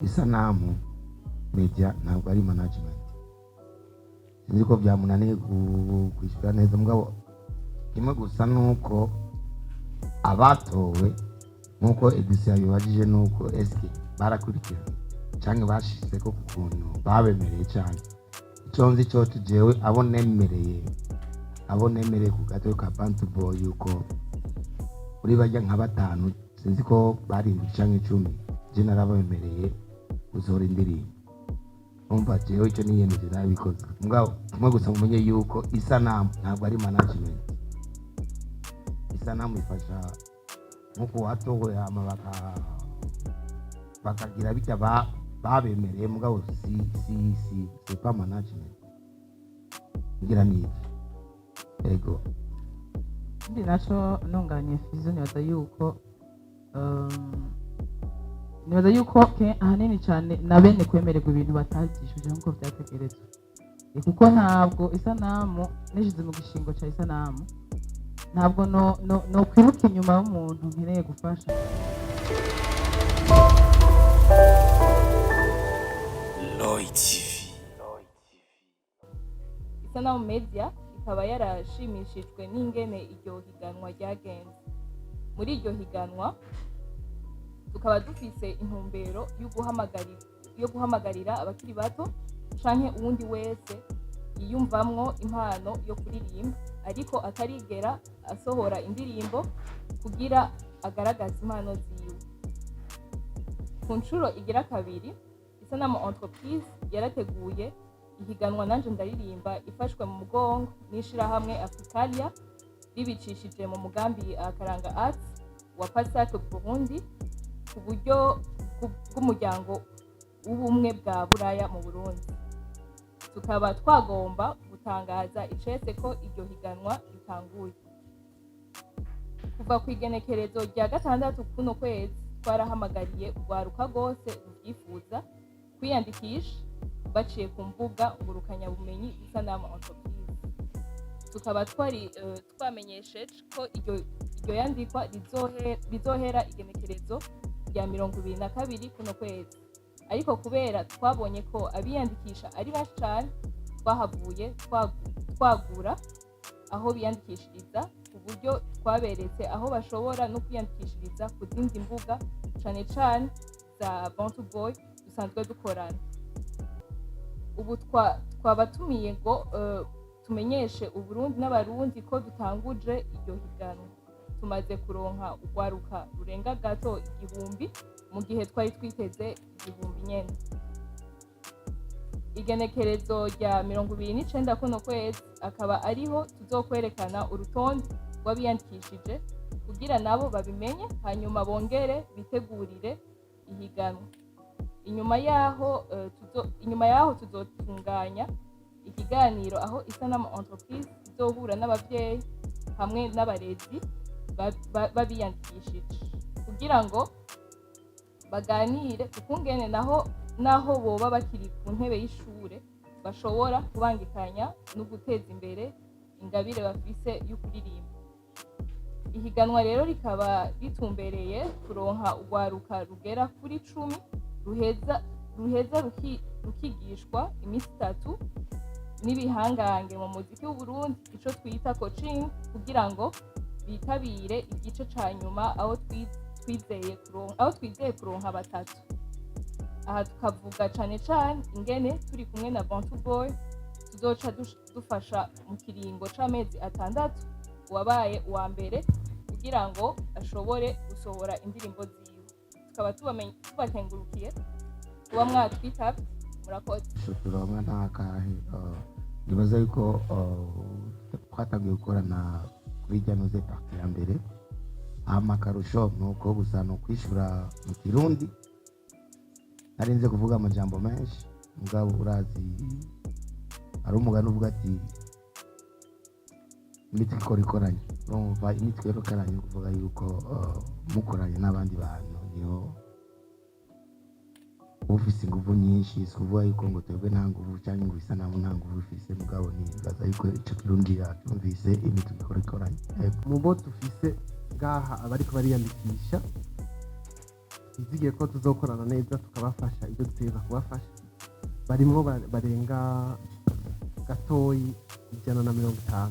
isanamu media ntabwo ari management. Sinzi ko byamunaniye kwishyura neza mugabo kimwe gusa nuko abatowe nkuko Eddition yabajije nuko eske barakurikirana canke bashize ko kuntu babemereye cyane. Icyo nzi cyo tujewe abo nemereye ku gato ka Bantu Boy yuko uri bajya nka batanu sinzi ko barindwi canke 10 je narabemereye uzora indirimbo. Umva jewe icyo niyemeje nabikoze mugabo kimwe gusa mumenye yuko isanamu ntabwo ari management. Isanamu ifasha nkuko watowe hama bakagira bitya babemereye mugabo si pas management. Ngira ni ego ndi naco nonganye FIZZO nibaza yuko ahanini cyane na bene kwemererwa ibintu batagishije nkuko byategerezwa, kuko ntabwo isanamu nishize mu gishingo cya isanamu ntabwo no kwiruka inyuma y'umuntu nkeneye gufasha. Isanamu media ikaba yarashimishijwe n'ingene iryo higanwa ryagenze. Muri iryo higanwa tukaba dufise intumbero yo guhamagarira abakiri bato canke uwundi wese yiyumvamwo impano yo kuririmba ariko atarigera asohora indirimbo kugira agaragaza impano ziwe. Ku nshuro igira kabiri isanamu entreprise yarateguye ihiganwa nanje ndaririmba ifashwe mu mugongo n'ishirahamwe Africalia ribicishije mu mugambi Akaranga Arts wa PASAC Burundi ku buryo bw'umuryango w'ubumwe bwa Buraya mu Burundi. Tukaba twagomba gutangaza icese ko iryo higanwa ritanguye. Kuva ku igenekerezo rya 6 kuno kwezi twarahamagariye urwaruka rwose rubyifuza kwiyandikisha baciye ku mbuga ngurukanabumenyi isanamu entreprise. Tukaba twamenyesheje ko iryo yandikwa rizohera igenekerezo rya 22 kuno kwezi, ariko kubera twabonye ko abiyandikisha ari benshi cyane twahavuye twagura aho biyandikishiriza ku buryo twaberetse aho bashobora no kwiyandikishiriza ku zindi mbuga cyane cyane za Bantu Boy dusanzwe dukorana. Ubu twabatumiye ngo tumenyeshe Uburundi n'abarundi ko dutanguje iryo higanwa. Tumaze kuronka urwaruka rurenga gato 1000 mu gihe twari twiteze 1000 nyene. Igenekerezo rya 29 kuno kwezi akaba ariho tuzokwerekana urutonde rw'abiyandikishije kugira nabo babimenye hanyuma bongere bitegurire ihiganwa. Inyuma yaho tuzotunganya ikiganiro aho isanamu entreprise izohura n'abavyeyi hamwe n'abarezi babiyandikishije kugira ngo baganire ukungene naho boba bakiri ku ntebe y'ishure bashobora kubangikanya no guteza imbere ingabire bafise yo kuririmba. Ihiganwa rero rikaba ritumbereye kuronka urwaruka rugera kuri 10 ruheza rukigishwa iminsi 3 n'ibihangange mu muziki w'Uburundi ico twita coaching kugira ngo bitabire igice ca nyuma aho twizeye kuronka batatu. Aha tukavuga cane cane ingene turi kumwe na Bantu Boy tuzoca dufasha mu kiringo c'amezi 6 wabaye uwa mbere kugira ngo ashobore gusohora indirimbo ziwe. Tukaba tubakengurukiye kuba mwatwitabye. Murakoze. Turonka ntakahe nibaza yuko twatangiye gukorana kuri janoze parti ya mbere amakarusho nuko gusa no kwishura mu Kirundi arinze kuvuga amajambo menshi mugabo urazi ari umugani uvuga ati imitwe ikoranye urumva imitwe ikoranye kuvuga yuko mukoranye n'abandi bantu niho ufise inguvu nyinshi sikuvuga yuko ngo twebwe nta nguvu cyangwa ngo isanamu nta nguvu ufise mugabo nibaza yuko ico Kirundi yatumvise imitwe ikoranye. Mu bo tufise ngaha abariko bariyandikisha izigiye ko tuzokorana neza tukabafasha ibyo dutegereza kubafasha. Barimwo barenga gatoyi 150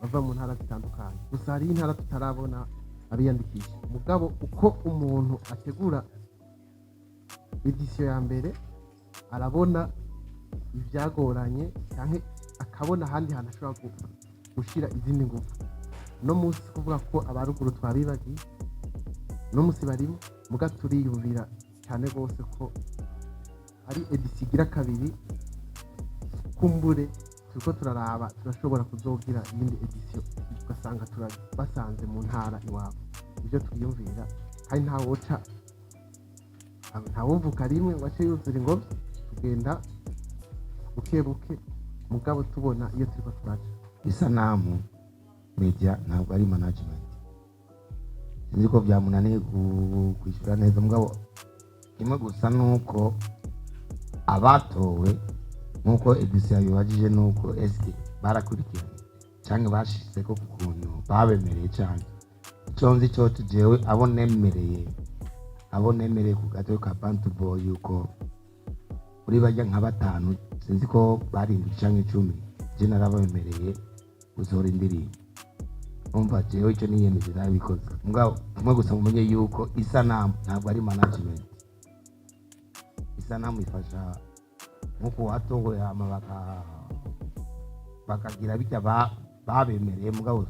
bava mu ntara zitandukanye, gusa hari intara tutarabona abiyandikisha. Mugabo uko umuntu ategura edisiyo ya mbere arabona ibyagoranye cyangwa akabona ahandi hantu ashobora gushyira izindi ngufu. No munsi kuvuga ko abaruguru twabibagiye, no munsi barimo muga turiyumvira cyane rwose ko ari edisiyo igira kabiri, kumbure turiko turaraba turashobora kuzogira iyindi edisiyo ugasanga turabasanze mu ntara iwabo. Ibyo twiyumvira kandi ntawumvuka rimwe ngo ace yuzura ingobyi, tugenda buke buke mugabo tubona iyo turiko turaca. Isanamu media ntabwo ari management, sinzi ko byamunaniye kwishyura neza, mugabo kimwe gusa nuko abatowe nkuko edisiyo yabibajije nuko eske barakurikiranye cyangwa bashize ko ku kuntu babemereye cyane. Icyo nzi cyo tujewe abo nemereye ku gato ka Bantu Boy yuko uri bajya nka batanu, sinzi ko barindwi cyangwa 10, je narabemereye gusohora indirimbo. Umva jewe icyo niyemeje nabikoze, mugabo kimwe gusa mumenye yuko isanamu ntabwo ari management. Isanamu ifasha nkuko watongoye hama bakagira bitya babemereye, mugabo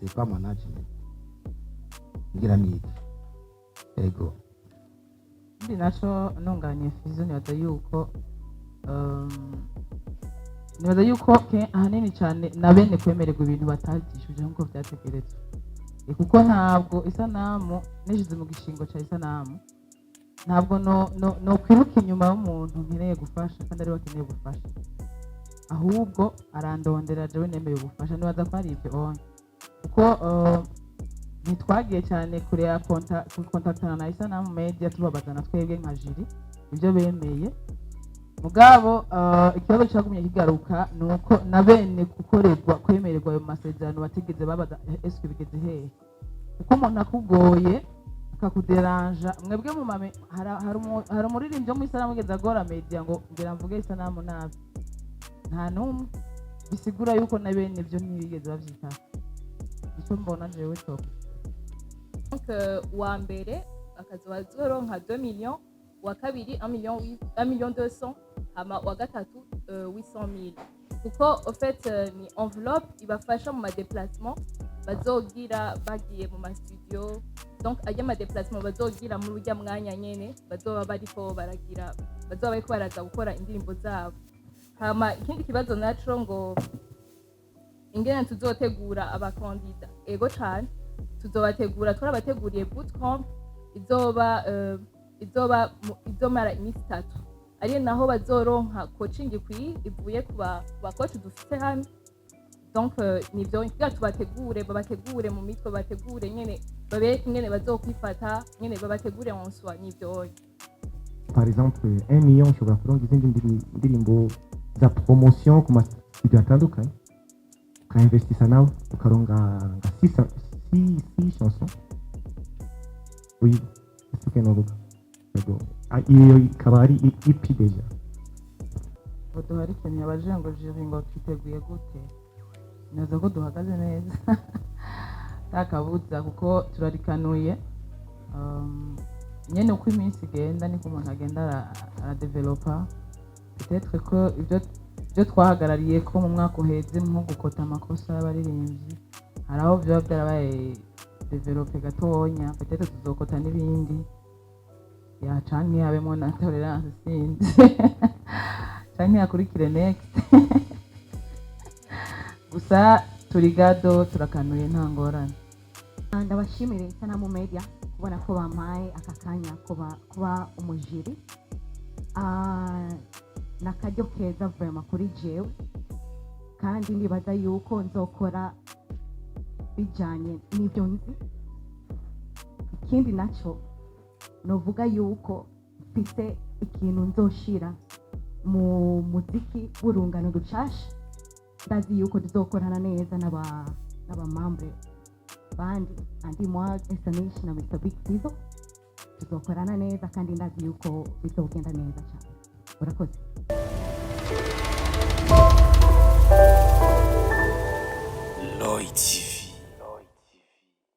c'est pas management. Ngira niki ego ndi naco nunganye FIZZO nibaza yuko ahanini cyane nabene kwemererwa ibintu batagishije nkuko byategerezwa, kuko ntabwo isanamu nishize mu gishingo cya isanamu, ntabwo no kwiruka inyuma y'umuntu nkeneye gufasha kandi ari wakeneye gufasha, ahubwo arandondera jewe nemeye gufasha. Nibaza ko ari ibyo onye, kuko ntitwagiye cyane kure ya kontaktana na isanamu media tubabazana twebwe nka jiri ibyo bemeye. Mugabo ikibazo cyagumye kigaruka nuko nabene gukorerwa kwemererwa ayo masezerano batigeze babaza eske bigeze hehe, kuko umuntu akugoye akakuderanja mwebwe mu mame hari umuririmbyi wo mu isanamu ugeze agora media ngo ngira mvuge isanamu nabi, nta n'umwe, bisigura yuko nabene ibyo ntibigeze bavyitaho. Icyo mbona jewe cyo donc wa mbere akazoronka 2 millions, wa kabiri 1 million 200, hama wa gatatu 800,000, kuko au fait ni enveloppe ibafasha mu déplacement bazogira bagiye mu studio. Donc ajya ma déplacement bazogira mu rujya mwanya nyene bazoba bariko baraza gukora indirimbo zabo. Hama ikindi kibazo naco ngo ingene tuzotegura abakandida, ego cyane tuzobategura, twarabateguriye bootcamp izomara iminsi 3, ari naho bazoronka coaching ikwiye ivuye ku bakoci dufite hano. Donc nivyo ngira tubategure, babategure mu mitwe, bategure nyene babereke ingene bazokwifata, nyene babategure en soi. Nivyo par exemple 1 million ushobora kuronka izindi ndirimbo za promotion ku mastudio atandukanye, ukainvestisa nawe ukaronga nka 6 chansons. Oui, c'est ce que nous voulons. Iyo ikaba ari EP deja. duhari ikintu yabaje ngo jiri ngo twiteguye gute, neza ko duhagaze neza takabuza, kuko turarikanuye. Nyene uko iminsi igenda niko umuntu agenda aradevelopa. Peut-être ko ibyo twahagarariye ko mu mwaka uheze nko gukota amakosa y'abaririmbyi hari aho byaba byarabaye develope gatonya, peut-être tuzokota n'ibindi canke habemo na tolerance sinzi canke hakurikire next gusa turi gado turakanuye nta ngorane. Ndabashimira isanamu media kubona ko bampaye aka kanya kuba umujiri, n'akaryo keza vraiment kuri jewe, kandi ndibaza yuko nzokora bijanye n'ibyo nzi. Ikindi naco novuga yuko mfite ikintu nzoshira mu muziki w'urungano rushasha, ndazi yuko tuzokorana neza n'abamambre bandi andi moi Esanish na Mr. Big FIZZO, tuzokorana neza kandi ndazi yuko bizogenda neza cyane. Urakoze. Lloyd TV.